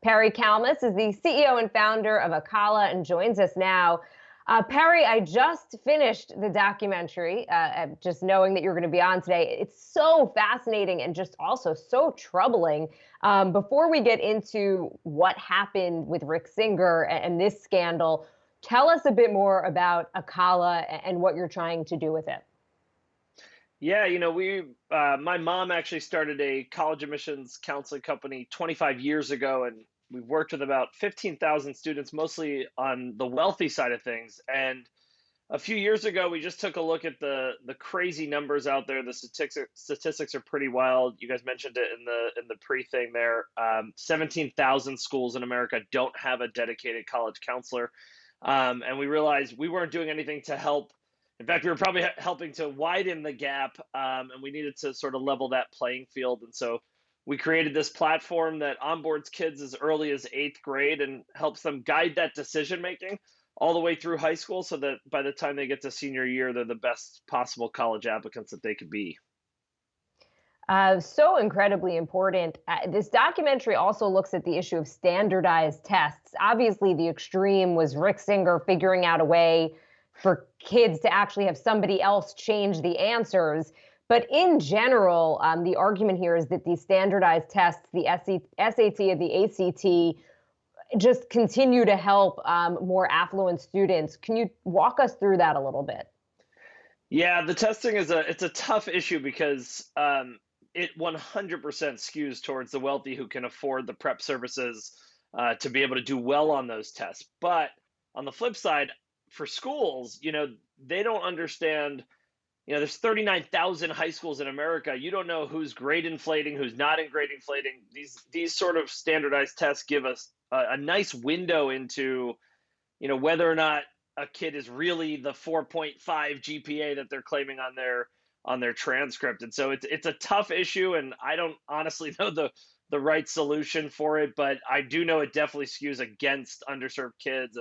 Perry Kalmus is the CEO and founder of Akala and joins us now. Perry, I just finished the documentary, just knowing that you're going to be on today. It's so fascinating and just also so troubling. Before we get into what happened with Rick Singer and this scandal, tell us a bit more about Akala and what you're trying to do with it. Yeah, my mom actually started a college admissions counseling company 25 years ago, and we've worked with about 15,000 students, mostly on the wealthy side of things. And a few years ago, we just took a look at the crazy numbers out there. The statistics are pretty wild. You guys mentioned it in the pre thing there. 17,000 schools in America don't have a dedicated college counselor, and we realized we weren't doing anything to help. In fact, we were probably helping to widen the gap, and we needed to sort of level that playing field. And so we created this platform that onboards kids as early as eighth grade and helps them guide that decision making all the way through high school so that by the time they get to senior year, they're the best possible college applicants that they could be. So incredibly important. This documentary also looks at the issue of standardized tests. Obviously, the extreme was Rick Singer figuring out a way for kids to actually have somebody else change the answers. But in general, the argument here is that these standardized tests, the SAT and the ACT, just continue to help more affluent students. Can you walk us through that a little bit? Yeah, the testing it's a tough issue because it 100% skews towards the wealthy who can afford the prep services to be able to do well on those tests. But on the flip side, for schools, they don't understand. There's 39,000 high schools in America. You don't know who's grade inflating, who's not in grade inflating. These sort of standardized tests give us a nice window into, whether or not a kid is really the 4.5 GPA that they're claiming on their transcript. And so it's a tough issue, and I don't honestly know the right solution for it, but I do know it definitely skews against underserved kids,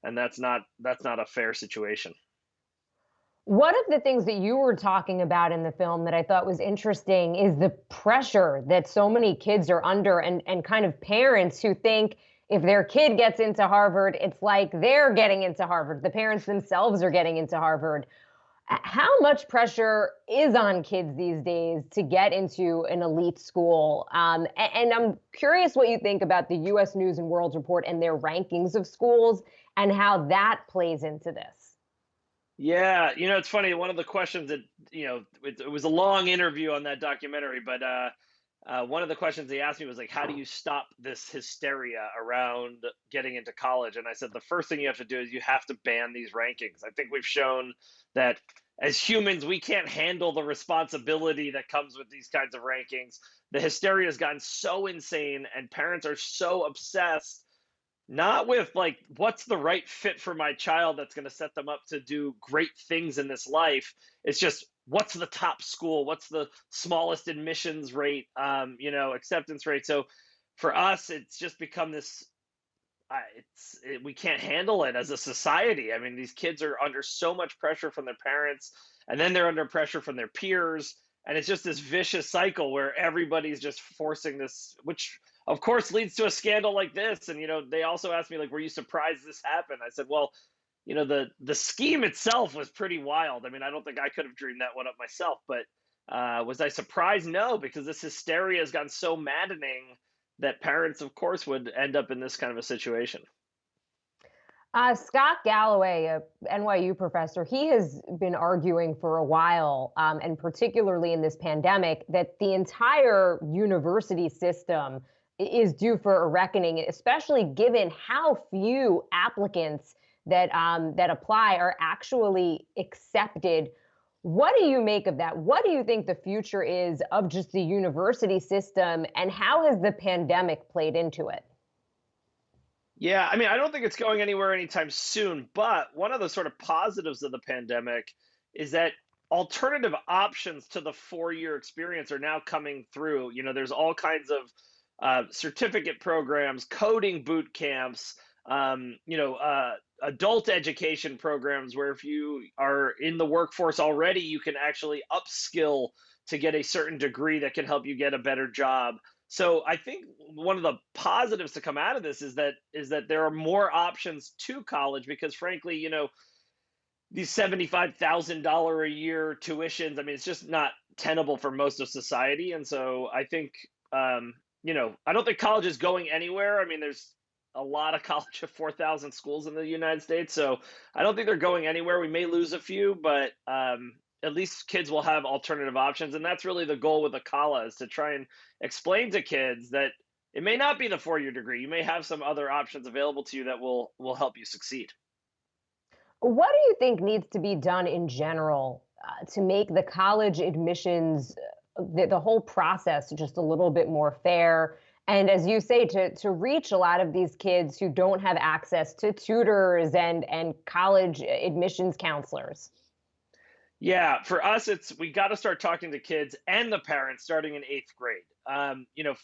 and that's not a fair situation. One of the things that you were talking about in the film that I thought was interesting is the pressure that so many kids are under, and kind of parents who think if their kid gets into Harvard, it's like they're getting into Harvard. The parents themselves are getting into Harvard. How much pressure is on kids these days to get into an elite school? And I'm curious what you think about the US News and World Report and their rankings of schools and how that plays into this. Yeah, it's funny. One of the questions that, it was a long interview on that documentary, but one of the questions they asked me was like, how do you stop this hysteria around getting into college? And I said, the first thing you have to do is you have to ban these rankings. I think we've shown that as humans, we can't handle the responsibility that comes with these kinds of rankings. The hysteria has gotten so insane, and parents are so obsessed not with like what's the right fit for my child that's going to set them up to do great things in this life. It's just what's the top school, what's the smallest admissions rate, acceptance rate. So for us, it's just become this. We can't handle it as a society. I mean, these kids are under so much pressure from their parents, and then they're under pressure from their peers, and it's just this vicious cycle where everybody's just forcing this, which of course leads to a scandal like this. And they also asked me like, were you surprised this happened? I said, well, the scheme itself was pretty wild. I mean, I don't think I could have dreamed that one up myself, but was I surprised? No, because this hysteria has gotten so maddening that parents, of course, would end up in this kind of a situation. Scott Galloway, a NYU professor, he has been arguing for a while, and particularly in this pandemic, that the entire university system is due for a reckoning, especially given how few applicants that apply are actually accepted. What do you make of that? What do you think the future is of just the university system, and how has the pandemic played into it? Yeah, I mean, I don't think it's going anywhere anytime soon, but one of the sort of positives of the pandemic is that alternative options to the 4-year experience are now coming through. There's all kinds of certificate programs, coding boot camps, adult education programs where if you are in the workforce already, you can actually upskill to get a certain degree that can help you get a better job. So I think one of the positives to come out of this is that there are more options to college because frankly, these $75,000 a year tuitions, I mean, it's just not tenable for most of society. And so I think, I don't think college is going anywhere. I mean, there's a lot of college of 4,000 schools in the United States. So I don't think they're going anywhere. We may lose a few, but at least kids will have alternative options. And that's really the goal with Akala is to try and explain to kids that it may not be the 4-year degree. You may have some other options available to you that will help you succeed. What do you think needs to be done in general to make the college admissions, the whole process, just a little bit more fair? And as you say, to reach a lot of these kids who don't have access to tutors and college admissions counselors. Yeah, for us, it's we got to start talking to kids and the parents starting in 8th grade.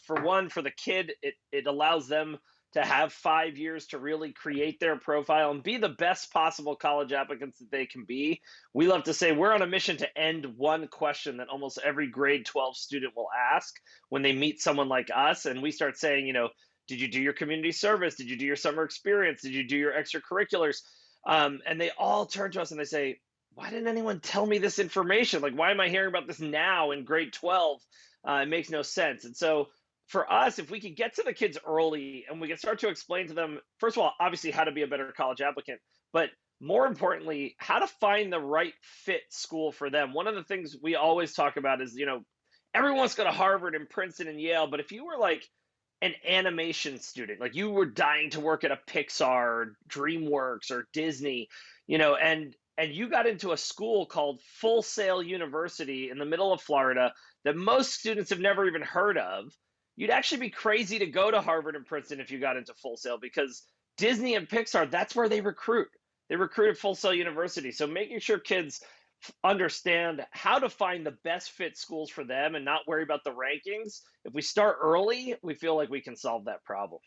For one, for the kid, it allows them to have 5 years to really create their profile and be the best possible college applicants that they can be. We love to say we're on a mission to end one question that almost every grade 12 student will ask when they meet someone like us, and we start saying, did you do your community service? Did you do your summer experience? Did you do your extracurriculars? And they all turn to us and they say, why didn't anyone tell me this information? Like, why am I hearing about this now in grade 12? It makes no sense. And so, for us, if we could get to the kids early and we can start to explain to them, first of all, obviously, how to be a better college applicant, but more importantly, how to find the right fit school for them. One of the things we always talk about is, everyone wants to go to Harvard and Princeton and Yale, but if you were like an animation student, like you were dying to work at a Pixar or DreamWorks or Disney, and you got into a school called Full Sail University in the middle of Florida that most students have never even heard of, you'd actually be crazy to go to Harvard and Princeton if you got into Full Sail because Disney and Pixar, that's where they recruit. They recruit at Full Sail University. So making sure kids understand how to find the best fit schools for them and not worry about the rankings. If we start early, we feel like we can solve that problem.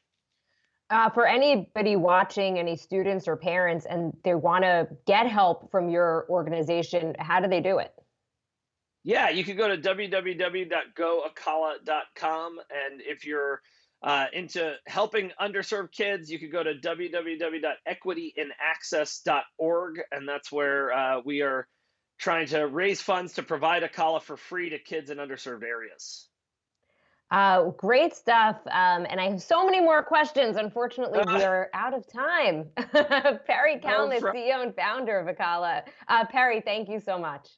For anybody watching, any students or parents, and they want to get help from your organization, how do they do it? Yeah, you can go to www.goakala.com. And if you're into helping underserved kids, you could go to www.equityinaccess.org. And that's where we are trying to raise funds to provide Akala for free to kids in underserved areas. Great stuff. And I have so many more questions. Unfortunately, we are out of time. Perry No Kalmus, CEO and founder of Akala. Perry, thank you so much.